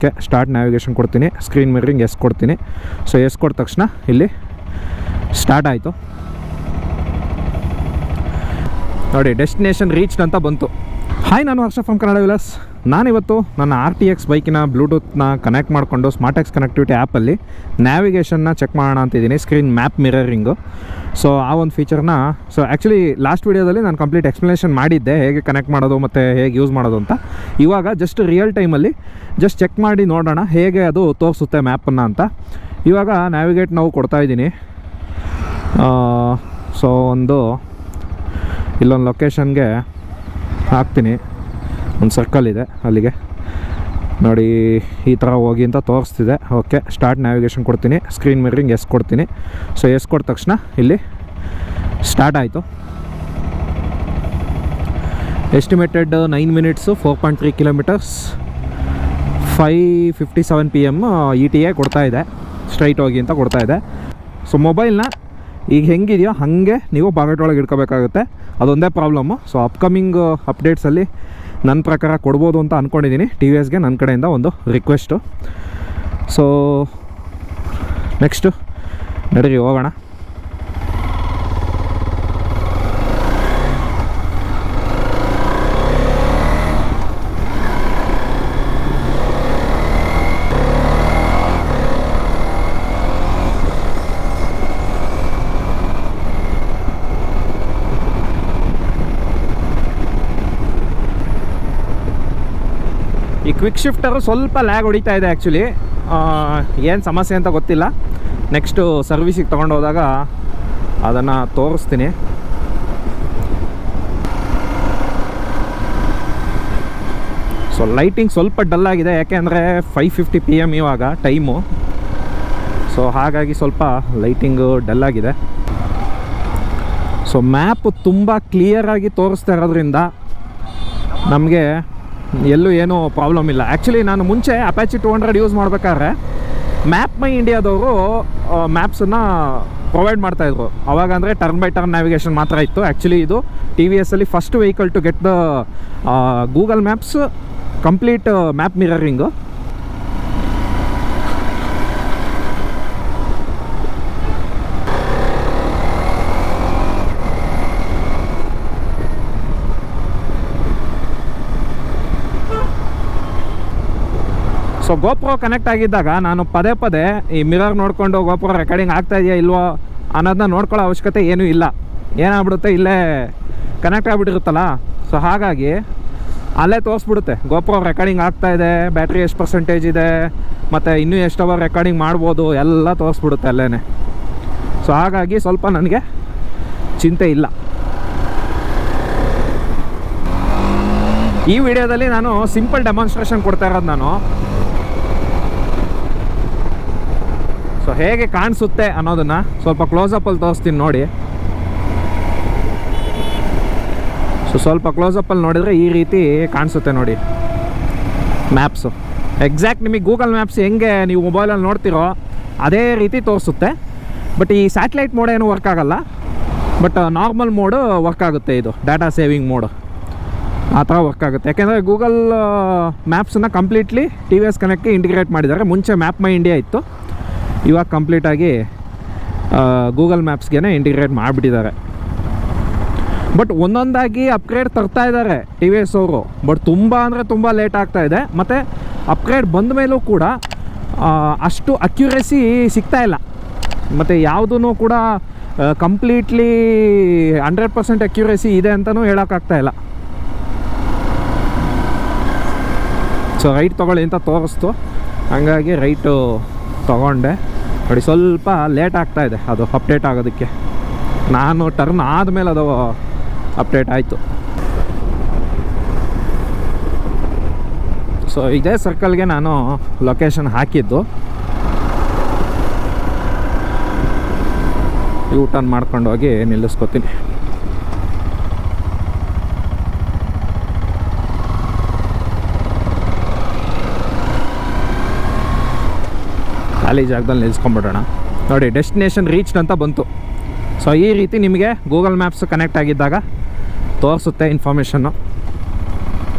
Okay, start navigation ಕೊಡ್ತೀನಿ, screen mirroring yes ಕೊಡ್ತೀನಿ. So yes ಕೊಟ್ಟ ತಕ್ಷಣ ಇಲ್ಲಿ ಸ್ಟಾರ್ಟ್ ಆಯಿತು ನೋಡಿ, ಡೆಸ್ಟಿನೇಷನ್ ರೀಚ್ಡ್ ಅಂತ ಬಂತು. ಹಾಯ್, ನಾನು ಹರ್ಷ ಫ್ರಮ್ ಕನ್ನಡ ವಿಲಾಸ್. ನಾನಿವತ್ತು ನನ್ನ RTX ಬೈಕಿನ ಬ್ಲೂಟೂತ್ನ ಕನೆಕ್ಟ್ ಮಾಡಿಕೊಂಡು ಸ್ಮಾರ್ಟ್ಎಕ್ಸ್ ಕನೆಕ್ಟಿವಿಟಿ ಆ್ಯಪಲ್ಲಿ ನ್ಯಾವಿಗೇಷನ್ನ ಚೆಕ್ ಮಾಡೋಣ ಅಂತಿದ್ದೀನಿ, ಸ್ಕ್ರೀನ್ ಮ್ಯಾಪ್ ಮಿರರಿಂಗು. ಸೊ ಆ ಒಂದು ಫೀಚರ್ನ ಆ್ಯಕ್ಚುಲಿ ಲಾಸ್ಟ್ ವೀಡಿಯೋದಲ್ಲಿ ನಾನು ಕಂಪ್ಲೀಟ್ ಎಕ್ಸ್ಪ್ಲನೇಷನ್ ಮಾಡಿದ್ದೆ, ಹೇಗೆ ಕನೆಕ್ಟ್ ಮಾಡೋದು ಮತ್ತು ಹೇಗೆ ಯೂಸ್ ಮಾಡೋದು ಅಂತ. ಇವಾಗ ಜಸ್ಟ್ ರಿಯಲ್ ಟೈಮಲ್ಲಿ ಜಸ್ಟ್ ಚೆಕ್ ಮಾಡಿ ನೋಡೋಣ ಹೇಗೆ ಅದು ತೋರಿಸುತ್ತೆ ಮ್ಯಾಪನ್ನು ಅಂತ. ಇವಾಗ ನ್ಯಾವಿಗೇಟ್ ನಾವು ಕೊಡ್ತಾಯಿದ್ದೀನಿ. ಸೊ ಇಲ್ಲೊಂದು ಲೊಕೇಶನ್ಗೆ ಹಾಕ್ತೀನಿ, ಒಂದು ಸರ್ಕಲ್ ಇದೆ ಅಲ್ಲಿಗೆ ನೋಡಿ, ಈ ಥರ ಹೋಗಿ ಅಂತ ತೋರಿಸ್ತಿದೆ. ಓಕೆ, ಸ್ಟಾರ್ಟ್ ನ್ಯಾವಿಗೇಷನ್ ಕೊಡ್ತೀನಿ, ಸ್ಕ್ರೀನ್ ಮಿರರಿಂಗ್ ಎಸ್ ಕೊಡ್ತೀನಿ. ಸೊ ಎಸ್ ಕೊಟ್ಟ ತಕ್ಷಣ ಇಲ್ಲಿ ಸ್ಟಾರ್ಟ್ ಆಯಿತು. Estimated 9 minutes, 4.3 kilometres, 5:57 PM ETA ಕೊಡ್ತಾಯಿದೆ, ಸ್ಟ್ರೈಟ್ ಹೋಗಿ ಅಂತ ಕೊಡ್ತಾಯಿದೆ. ಸೊ ಮೊಬೈಲ್ನ ಈಗ ಹೆಂಗಿದೆಯೋ ಹಾಗೆ ನೀವು ಪಾಕೆಟ್ ಒಳಗೆ ಇಟ್ಕೋಬೇಕಾಗುತ್ತೆ, ಅದೊಂದೇ ಪ್ರಾಬ್ಲಮ್ಮು. ಸೊ ಅಪ್ಕಮಿಂಗ್ ಅಪ್ಡೇಟ್ಸಲ್ಲಿ ನನ್ನ ಪ್ರಕಾರ ಕೊಡ್ಬೋದು ಅಂತ ಅಂದ್ಕೊಂಡಿದ್ದೀನಿ. TVSಗೆ ನನ್ನ ಕಡೆಯಿಂದ ಒಂದು ರಿಕ್ವೆಸ್ಟು. ಸೊ ನೆಕ್ಸ್ಟು ನಡೀರಿ ಹೋಗೋಣ. ಈ ಕ್ವಿಕ್ ಶಿಫ್ಟರು ಸ್ವಲ್ಪ ಲ್ಯಾಗ್ ಹೊಡಿತಾ ಇದೆ ಆ್ಯಕ್ಚುಲಿ, ಏನು ಸಮಸ್ಯೆ ಅಂತ ಗೊತ್ತಿಲ್ಲ. ನೆಕ್ಸ್ಟು ಸರ್ವಿಸಿಗೆ ತೊಗೊಂಡು ಹೋದಾಗ ಅದನ್ನು ತೋರಿಸ್ತೀನಿ. ಸೊ ಲೈಟಿಂಗ್ ಸ್ವಲ್ಪ ಡಲ್ ಆಗಿದೆ, ಯಾಕೆಂದರೆ 5:50 PM ಇವಾಗ ಟೈಮು. ಸೊ ಹಾಗಾಗಿ ಸ್ವಲ್ಪ ಲೈಟಿಂಗು ಡಲ್ ಆಗಿದೆ. ಸೊ ಮ್ಯಾಪ್ ತುಂಬ ಕ್ಲಿಯರಾಗಿ ತೋರಿಸ್ತಾ ಇರೋದ್ರಿಂದ ನಮಗೆ ಎಲ್ಲೂ ಏನೂ ಪ್ರಾಬ್ಲಮ್ ಇಲ್ಲ. ಆ್ಯಕ್ಚುಲಿ ನಾನು ಮುಂಚೆ ಅಪ್ಯಾಚಿ 200 ಯೂಸ್ ಮಾಡಬೇಕಾದ್ರೆ ಮ್ಯಾಪ್ ಮೈ ಇಂಡಿಯಾದವರು ಮ್ಯಾಪ್ಸನ್ನು ಪ್ರೊವೈಡ್ ಮಾಡ್ತಾಯಿದ್ರು. ಅವಾಗ ಅಂದರೆ ಟರ್ನ್ ಬೈ ಟರ್ನ್ ನ್ಯಾವಿಗೇಷನ್ ಮಾತ್ರ ಇತ್ತು. ಆ್ಯಕ್ಚುಲಿ ಇದು TVSಲ್ಲಿ first vehicle to get the Google Maps complete map mirroring. So GoPro connect ಆಗಿದ್ದಾಗ ನಾನು ಪದೇ ಪದೇ ಈ ಮಿರರ್ ನೋಡಿಕೊಂಡು GoPro ರೆಕಾರ್ಡಿಂಗ್ ಆಗ್ತಾ ಇದೆಯಾ ಇಲ್ವೋ ಅನ್ನೋದನ್ನ ನೋಡ್ಕೊಳ್ಳೋ ಅವಶ್ಯಕತೆ ಏನೂ ಇಲ್ಲ. ಏನಾಗ್ಬಿಡುತ್ತೆ, ಇಲ್ಲೇ ಕನೆಕ್ಟ್ ಆಗಿಬಿಟ್ಟಿರುತ್ತಲ್ಲ. ಸೊ ಹಾಗಾಗಿ ಅಲ್ಲೇ ತೋರಿಸ್ಬಿಡುತ್ತೆ GoPro ರೆಕಾರ್ಡಿಂಗ್ ಆಗ್ತಾಯಿದೆ, ಬ್ಯಾಟ್ರಿ ಎಷ್ಟು % ಇದೆ, ಮತ್ತು ಇನ್ನೂ ಎಷ್ಟು ಅವರ್ ರೆಕಾರ್ಡಿಂಗ್ ಮಾಡ್ಬೋದು ಎಲ್ಲ ತೋರಿಸ್ಬಿಡುತ್ತೆ ಅಲ್ಲೇ. ಸೊ ಹಾಗಾಗಿ ಸ್ವಲ್ಪ ನನಗೆ ಚಿಂತೆ ಇಲ್ಲ. ಈ ವಿಡಿಯೋದಲ್ಲಿ ನಾನು ಸಿಂಪಲ್ ಡೆಮಾನ್ಸ್ಟ್ರೇಷನ್ ಕೊಡ್ತಾ ಇರೋದು ನಾನು. ಸೊ ಹೇಗೆ ಕಾಣಿಸುತ್ತೆ ಅನ್ನೋದನ್ನು ಸ್ವಲ್ಪ ಕ್ಲೋಸಪ್ಪಲ್ಲಿ ತೋರಿಸ್ತೀನಿ ನೋಡಿ. ಸೊ ಸ್ವಲ್ಪ ಕ್ಲೋಸಪ್ಪಲ್ಲಿ ನೋಡಿದರೆ ಈ ರೀತಿ ಕಾಣಿಸುತ್ತೆ ನೋಡಿ ಮ್ಯಾಪ್ಸು. ಎಕ್ಸಾಕ್ಟ್ ನಿಮಗೆ ಗೂಗಲ್ ಮ್ಯಾಪ್ಸ್ ಹೆಂಗೆ ನೀವು ಮೊಬೈಲಲ್ಲಿ ನೋಡ್ತಿರೋ ಅದೇ ರೀತಿ ತೋರಿಸುತ್ತೆ. ಬಟ್ ಈ ಸ್ಯಾಟಲೈಟ್ ಮೋಡ್ ಏನು ವರ್ಕ್ ಆಗೋಲ್ಲ, ಬಟ್ ನಾರ್ಮಲ್ ಮೋಡು ವರ್ಕ್ ಆಗುತ್ತೆ. ಇದು ಡಾಟಾ ಸೇವಿಂಗ್ ಮೋಡು ಆ ಥರ ವರ್ಕ್ ಆಗುತ್ತೆ. ಯಾಕೆಂದರೆ ಗೂಗಲ್ ಮ್ಯಾಪ್ಸನ್ನು ಕಂಪ್ಲೀಟ್ಲಿ TVS ಕನೆಕ್ಟ್ಗೆ ಇಂಟಿಗ್ರೇಟ್ ಮಾಡಿದ್ದಾರೆ. ಮುಂಚೆ ಮ್ಯಾಪ್ ಮೈ ಇಂಡಿಯಾ ಇತ್ತು, ಇವಾಗ ಕಂಪ್ಲೀಟಾಗಿ ಗೂಗಲ್ ಮ್ಯಾಪ್ಸ್ಗೆ ಇಂಟಿಗ್ರೇಟ್ ಮಾಡಿಬಿಟ್ಟಿದ್ದಾರೆ. ಬಟ್ ಒಂದೊಂದಾಗಿ ಅಪ್ಗ್ರೇಡ್ ತರ್ತಾ ಇದ್ದಾರೆ TVS ಅವರು. ಬಟ್ ತುಂಬ ಅಂದರೆ ತುಂಬ ಲೇಟ್ ಆಗ್ತಾಯಿದೆ. ಮತ್ತು ಅಪ್ಗ್ರೇಡ್ ಬಂದ ಮೇಲೂ ಕೂಡ ಅಷ್ಟು ಅಕ್ಯುರೇಸಿ ಸಿಗ್ತಾಯಿಲ್ಲ. ಮತ್ತು ಯಾವುದೂ ಕೂಡ ಕಂಪ್ಲೀಟ್ಲಿ 100% ಅಕ್ಯುರೇಸಿ ಇದೆ ಅಂತಲೂ ಹೇಳೋಕ್ಕಾಗ್ತಾಯಿಲ್ಲ. ಸೊ ರೈಟ್ ತೊಗೊಳ್ಳಿ ಅಂತ ತೋರಿಸ್ತು, ಹಾಗಾಗಿ ರೈಟು ತೊಗೊಂಡೆ ನೋಡಿ. ಸ್ವಲ್ಪ ಲೇಟ್ ಆಗ್ತಾಯಿದೆ ಅದು ಅಪ್ಡೇಟ್ ಆಗೋದಕ್ಕೆ. ನಾನು ಟರ್ನ್ ಆದಮೇಲೆ ಅದು ಅಪ್ಡೇಟ್ ಆಯಿತು. ಸೊ ಇದೇ ಸರ್ಕಲ್ಗೆ ನಾನು ಲೊಕೇಶನ್ ಹಾಕಿದ್ದು. ಯೂ ಟರ್ನ್ ಮಾಡ್ಕೊಂಡು ಹೋಗಿ ನಿಲ್ಲಿಸ್ಕೊತೀನಿ. ಖಾಲಿ ಜಾಗದಲ್ಲಿ ನಿಲ್ಸ್ಕೊಂಬಿಡೋಣ ನೋಡಿ. ಡೆಸ್ಟಿನೇಷನ್ ರೀಚ್ಡ್ ಅಂತ ಬಂತು. ಸೊ ಈ ರೀತಿ ನಿಮಗೆ ಗೂಗಲ್ ಮ್ಯಾಪ್ಸ್ ಕನೆಕ್ಟ್ ಆಗಿದ್ದಾಗ ತೋರಿಸುತ್ತೆ ಇನ್ಫಾರ್ಮೇಷನ್ನು.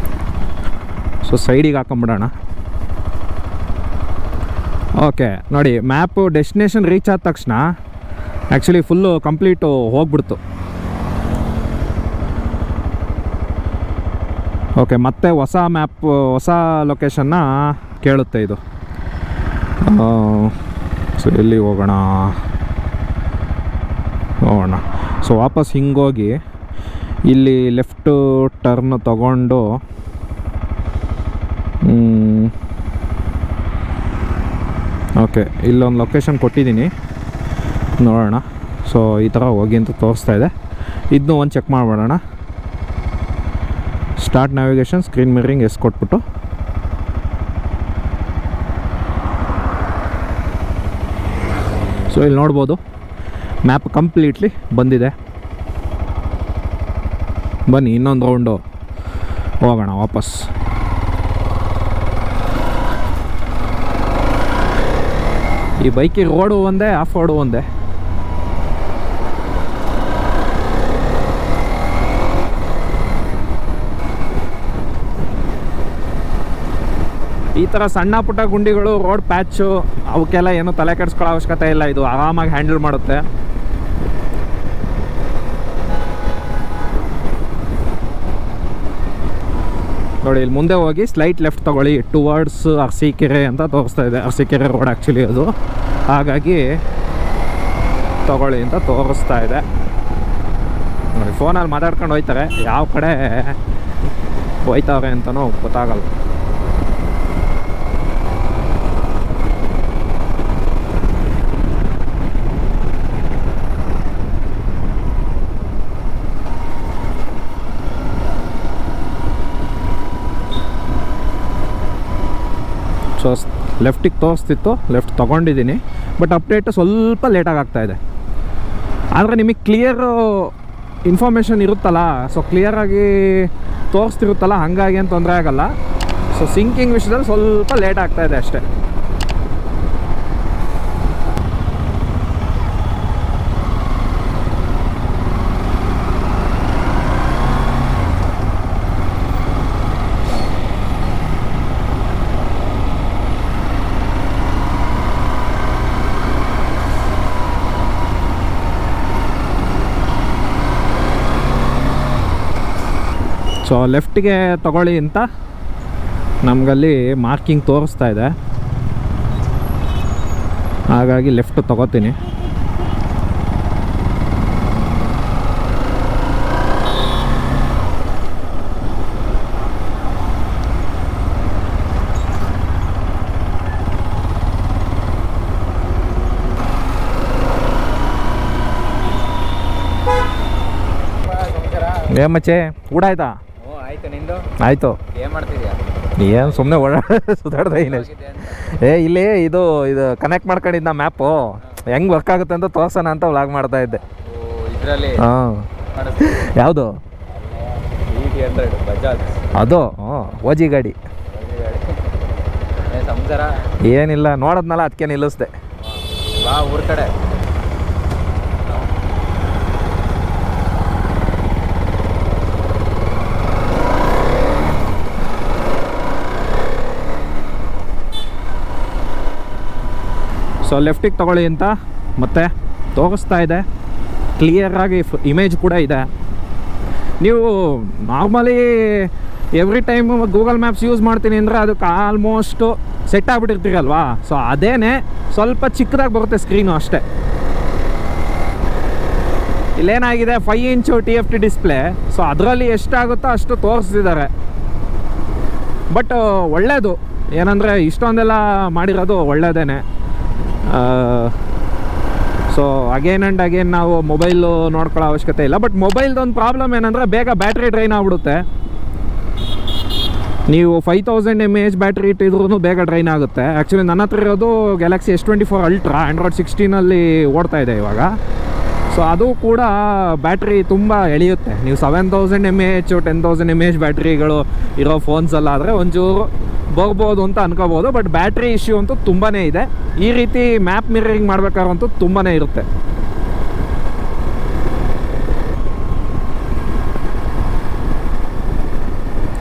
ಸೊ ಸೈಡಿಗೆ ಹಾಕೊಂಬಿಡೋಣ. ಓಕೆ ನೋಡಿ, ಮ್ಯಾಪು ಡೆಸ್ಟಿನೇಷನ್ ರೀಚ್ ಆದ ತಕ್ಷಣ ಆ್ಯಕ್ಚುಲಿ ಫುಲ್ಲು ಕಂಪ್ಲೀಟು ಹೋಗ್ಬಿಡ್ತು. ಓಕೆ, ಮತ್ತೆ ಹೊಸ ಮ್ಯಾಪ್, ಹೊಸ ಲೊಕೇಶನ್ನ ಕೇಳುತ್ತೆ ಇದು. ಸೊ ಎಲ್ಲಿ ಹೋಗೋಣ? ಸೊ ವಾಪಸ್ ಹಿಂಗೋಗಿ ಇಲ್ಲಿ ಲೆಫ್ಟು ಟರ್ನ್ ತಗೊಂಡು ಓಕೆ, ಇಲ್ಲೊಂದು ಲೊಕೇಶನ್ ಕೊಟ್ಟಿದ್ದೀನಿ, ನೋಡೋಣ. ಸೊ ಈ ಥರ ಹೋಗಿ ಅಂತ ತೋರಿಸ್ತಾ ಇದೆ. ಇದನ್ನೂ ಒಂದು ಚೆಕ್ ಮಾಡಿಬಿಡೋಣ. Start navigation, screen mirroring yes ಕೊಟ್ಬಿಟ್ಟು ಸೊ ಇಲ್ಲಿ ನೋಡ್ಬೋದು ಮ್ಯಾಪ್ ಕಂಪ್ಲೀಟ್ಲಿ ಬಂದಿದೆ. ಬನ್ನಿ ಇನ್ನೊಂದು ರೌಂಡು ಹೋಗೋಣ ವಾಪಸ್. ಈ ಬೈಕಿಗೆ ರೋಡು ಒಂದೇ, ಆಫ್ ರೋಡು ಒಂದೇ. ಈ ಥರ ಸಣ್ಣ ಪುಟ್ಟ ಗುಂಡಿಗಳು, ರೋಡ್ ಪ್ಯಾಚು, ಅವಕ್ಕೆಲ್ಲ ಏನೂ ತಲೆ ಕೆಡಿಸ್ಕೊಳ್ಳೋ ಅವಶ್ಯಕತೆ ಇಲ್ಲ. ಇದು ಆರಾಮಾಗಿ ಹ್ಯಾಂಡಲ್ ಮಾಡುತ್ತೆ. ನೋಡಿ, ಇಲ್ಲಿ ಮುಂದೆ ಹೋಗಿ ಸ್ಲೈಟ್ ಲೆಫ್ಟ್ ತೊಗೊಳ್ಳಿ, ಟುವರ್ಡ್ಸ್ ಅರಸೀಕೆರೆ ಅಂತ ತೋರಿಸ್ತಾ ಇದೆ. ಅರಸೀಕೆರೆ ರೋಡ್ ಆ್ಯಕ್ಚುಲಿ ಅದು, ಹಾಗಾಗಿ ತೊಗೊಳ್ಳಿ ಅಂತ ತೋರಿಸ್ತಾ ಇದೆ. ನೋಡಿ, ಫೋನಲ್ಲಿ ಮಾತಾಡ್ಕೊಂಡು ಹೋಯ್ತಾರೆ, ಯಾವ ಕಡೆ ಹೋಯ್ತವ್ರೆ ಅಂತಲೂ ಗೊತ್ತಾಗಲ್ಲ. ಸೊ ಲೆಫ್ಟಿಗೆ ತೋರಿಸ್ತಿತ್ತು, ಲೆಫ್ಟ್ ತೊಗೊಂಡಿದ್ದೀನಿ. ಬಟ್ ಅಪ್ಡೇಟ್ ಸ್ವಲ್ಪ ಲೇಟಾಗಿ ಆಗ್ತಾಯಿದೆ. ಆದರೆ ನಿಮಗೆ ಕ್ಲಿಯರು ಇನ್ಫಾರ್ಮೇಷನ್ ಇರುತ್ತಲ್ಲ, ಸೊ ಕ್ಲಿಯರಾಗಿ ತೋರಿಸ್ತಿರುತ್ತಲ್ಲ, ಹಾಗಾಗಿ ಏನು ತೊಂದರೆ ಆಗೋಲ್ಲ. ಸೊ ಸಿಂಕಿಂಗ್ ವಿಷಯದಲ್ಲಿ ಸ್ವಲ್ಪ ಲೇಟ್ ಆಗ್ತಾಯಿದೆ ಅಷ್ಟೇ. ಸೊ ಲೆಫ್ಟಿಗೆ ತಗೊಳ್ಳಿ ಅಂತ ನಮಗಲ್ಲಿ ಮಾರ್ಕಿಂಗ್ ತೋರಿಸ್ತಾ ಇದೆ, ಹಾಗಾಗಿ ಲೆಫ್ಟ್ ತಗೋತೀನಿ. ಏ ಮಚ್ಚೆ, ಊಟ ಆಯ್ತಾ? ಆಯ್ತು, ನಿಂದು ಆಯಿತು. ಏನು ಮಾಡ್ತಿದ್ಯಾ? ಏನು ಸುಮ್ಮನೆ ಸುಧಾಡ್ದೆ ಏನು. ಇಲ್ಲಿ ಇದು ಕನೆಕ್ಟ್ ಮಾಡ್ಕೊಂಡಿದ್ದ ಮ್ಯಾಪು ಹೆಂಗೆ ವರ್ಕ್ ಆಗುತ್ತೆ ಅಂತ ತೋರ್ಸೋಣ ಅಂತ ವ್ಲಾಗ್ ಮಾಡ್ತಾ ಇದ್ದೆ. ಇದರಲ್ಲಿ ಹಾಂ, ಯಾವುದು? ಬಜಾಜ್ ಅದು ಓಜಿ ಗಾಡಿ. ಸಂಸಾರ ಏನಿಲ್ಲ, ನೋಡೋದ್ನಲ್ಲ ಅದಕ್ಕೆ ನಿಲ್ಲಿಸ್ದೆ. ಬಾ ಊರ ಕಡೆ. ಸೊ ಲೆಫ್ಟಿಗೆ ತಗೊಳ್ಳಿ ಅಂತ ಮತ್ತೆ ತೋರಿಸ್ತಾ ಇದೆ, ಕ್ಲಿಯರಾಗಿ ಇಮೇಜ್ ಕೂಡ ಇದೆ. ನೀವು normally every time Google maps use ಮಾಡ್ತೀನಿ ಅಂದರೆ ಅದಕ್ಕೆ ಆಲ್ಮೋಸ್ಟು ಸೆಟ್ ಆಗಿಬಿಟ್ಟಿರ್ತೀರಲ್ವಾ, ಸೊ ಅದೇನೇ ಸ್ವಲ್ಪ ಚಿಕ್ಕದಾಗಿ ಬರುತ್ತೆ ಸ್ಕ್ರೀನು ಅಷ್ಟೇ. ಇಲ್ಲೇನಾಗಿದೆ 5 ಇಂಚು TFT ಡಿಸ್ಪ್ಲೇ, ಸೊ ಅದರಲ್ಲಿ ಎಷ್ಟಾಗುತ್ತೋ ಅಷ್ಟು ತೋರಿಸ್ತಿದ್ದಾರೆ. ಬಟ್ ಒಳ್ಳೆಯದು ಏನಂದರೆ ಇಷ್ಟೊಂದೆಲ್ಲ ಮಾಡಿರೋದು ಒಳ್ಳೆಯದೇ. ಸೊ ಅಗೇನ್ ಆ್ಯಂಡ್ ಅಗೇನ್ ನಾವು ಮೊಬೈಲು ನೋಡ್ಕೊಳ್ಳೋ ಅವಶ್ಯಕತೆ ಇಲ್ಲ. ಬಟ್ ಮೊಬೈಲ್ದೊಂದು ಪ್ರಾಬ್ಲಮ್ ಏನಂದರೆ ಬೇಗ ಬ್ಯಾಟ್ರಿ ಡ್ರೈನ್ ಆಗಿಬಿಡುತ್ತೆ. ನೀವು 5000 mAh ಬ್ಯಾಟ್ರಿ ಇಟ್ಟಿದ್ರೂ ಬೇಗ ಡ್ರೈನ್ ಆಗುತ್ತೆ. ಆ್ಯಕ್ಚುಲಿ ನನ್ನ ಹತ್ರ ಇರೋದು ಗ್ಯಾಲಕ್ಸಿ S24 ಅಲ್ಟ್ರಾ, ಆ್ಯಂಡ್ರಾಯ್ಡ್ 16 ಓಡ್ತಾ ಇದೆ ಇವಾಗ. ಸೊ ಅದು ಕೂಡ ಬ್ಯಾಟ್ರಿ ತುಂಬ ಎಳೆಯುತ್ತೆ. ನೀವು 7000 mAh 10,000 mAh ಬ್ಯಾಟ್ರಿಗಳು ಇರೋ ಫೋನ್ಸಲ್ಲ ಆದರೆ ಒಂಚೂರು ಬರ್ಬೋದು ಅಂತ ಅನ್ಕೋಬೋದು. ಬಟ್ ಬ್ಯಾಟ್ರಿ ಇಶ್ಯೂ ಅಂತೂ ತುಂಬಾ ಇದೆ. ಈ ರೀತಿ ಮ್ಯಾಪ್ ಮಿರರಿಂಗ್ ಮಾಡ್ಬೇಕಾದ್ರಂತೂ ತುಂಬಾ ಇರುತ್ತೆ.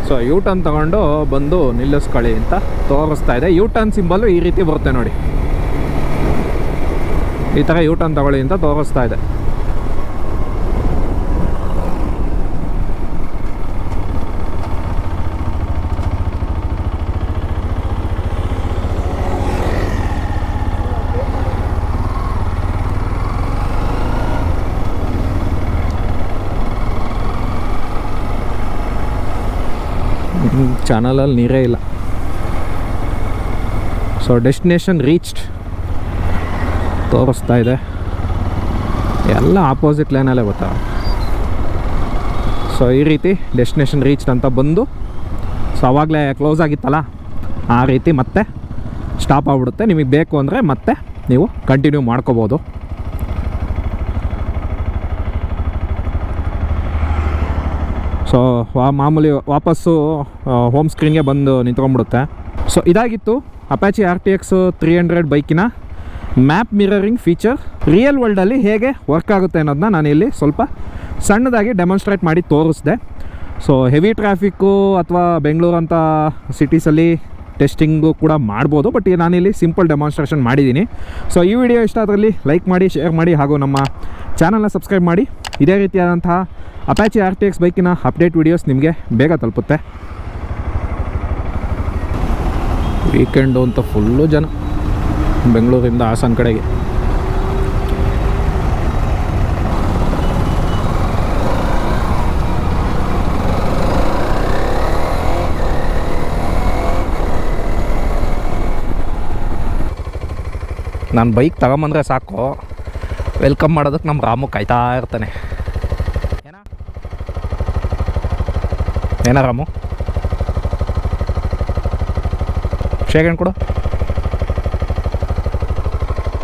ಸೊ ಯೂ ಟರ್ನ್ ತಗೊಂಡು ಬಂದು ನಿಲ್ಲಿಸ್ಕೊಳ್ಳಿ ಅಂತ ತೋರಿಸ್ತಾ ಇದೆ. ಯೂ ಟರ್ನ್ ಸಿಂಬಲ್ಲು ಈ ರೀತಿ ಬರುತ್ತೆ ನೋಡಿ. ಈ ಥರ ಯೂ ಟರ್ನ್ ತಗೊಳ್ಳಿ ಅಂತ ತೋರಿಸ್ತಾ ಇದೆ. ಚಾನಲಲ್ಲಿ ನೀರೇ ಇಲ್ಲ. ಸೊ ಡೆಸ್ಟಿನೇಷನ್ ರೀಚ್ಡ್ ತೋರಿಸ್ತಾ ಇದೆ. ಎಲ್ಲ ಆಪೋಸಿಟ್ ಲೈನಲ್ಲೇ ಗೊತ್ತಾ. ಸೊ ಈ ರೀತಿ ಡೆಸ್ಟಿನೇಷನ್ ರೀಚ್ಡ್ ಅಂತ ಬಂದು, ಸೊ ಆವಾಗಲೇ ಕ್ಲೋಸ್ ಆಗಿತ್ತಲ್ಲ, ಆ ರೀತಿ ಮತ್ತೆ ಸ್ಟಾಪ್ ಆಗಿಬಿಡುತ್ತೆ. ನಿಮಗೆ ಬೇಕು ಅಂದರೆ ಮತ್ತೆ ನೀವು ಕಂಟಿನ್ಯೂ ಮಾಡ್ಕೋಬೋದು. ಸೊ ಮಾಮೂಲಿ ವಾಪಸ್ಸು ಹೋಮ್ ಸ್ಕ್ರೀನ್ಗೆ ಬಂದು ನಿಂತ್ಕೊಂಡ್ಬಿಡುತ್ತೆ. ಸೊ ಇದಾಗಿತ್ತು ಅಪಾಚಿ RTX 300 ಬೈಕಿನ ಮ್ಯಾಪ್ ಮಿರರಿಂಗ್ ಫೀಚರ್. ರಿಯಲ್ ವರ್ಲ್ಡಲ್ಲಿ ಹೇಗೆ ವರ್ಕ್ ಆಗುತ್ತೆ ಅನ್ನೋದನ್ನ ನಾನಿಲ್ಲಿ ಸ್ವಲ್ಪ ಸಣ್ಣದಾಗಿ ಡೆಮಾನ್ಸ್ಟ್ರೇಟ್ ಮಾಡಿ ತೋರಿಸಿದೆ. ಸೊ ಹೆವಿ ಟ್ರಾಫಿಕ್ಕು ಅಥವಾ ಬೆಂಗಳೂರಂಥ ಸಿಟೀಸಲ್ಲಿ ಟೆಸ್ಟಿಂಗು ಕೂಡ ಮಾಡ್ಬೋದು, ಬಟ್ ನಾನಿಲ್ಲಿ ಸಿಂಪಲ್ ಡೆಮಾನ್ಸ್ಟ್ರೇಷನ್ ಮಾಡಿದ್ದೀನಿ. ಸೊ ಈ ವಿಡಿಯೋ ಇಷ್ಟ ಅದರಲ್ಲಿ ಲೈಕ್ ಮಾಡಿ, ಶೇರ್ ಮಾಡಿ, ಹಾಗೂ ನಮ್ಮ ಚಾನಲ್ನ ಸಬ್ಸ್ಕ್ರೈಬ್ ಮಾಡಿ. ಇದೇ ರೀತಿಯಾದಂತಹ ಅಪಾಚಿ RTX ಬೈಕಿನ ಅಪ್ಡೇಟ್ ವಿಡಿಯೋಸ್ ನಿಮಗೆ ಬೇಗ ತಲುಪುತ್ತೆ. ವೀಕೆಂಡು ಅಂತ ಫುಲ್ಲು ಜನ ಬೆಂಗಳೂರಿಂದ ಹಾಸನ ಕಡೆಗೆ. ನಾನು ಬೈಕ್ ತಗೊಂಬಂದರೆ ಸಾಕು, ವೆಲ್ಕಮ್ ಮಾಡೋದಕ್ಕೆ ನಮ್ಮ ರಾಮು ಕಾಯ್ತಾ ಇರ್ತಾನೆ. ಏನ ರಾಮು, ಶೇಕ್ ಹ್ಯಾಂಡ್ ಕೊಡು.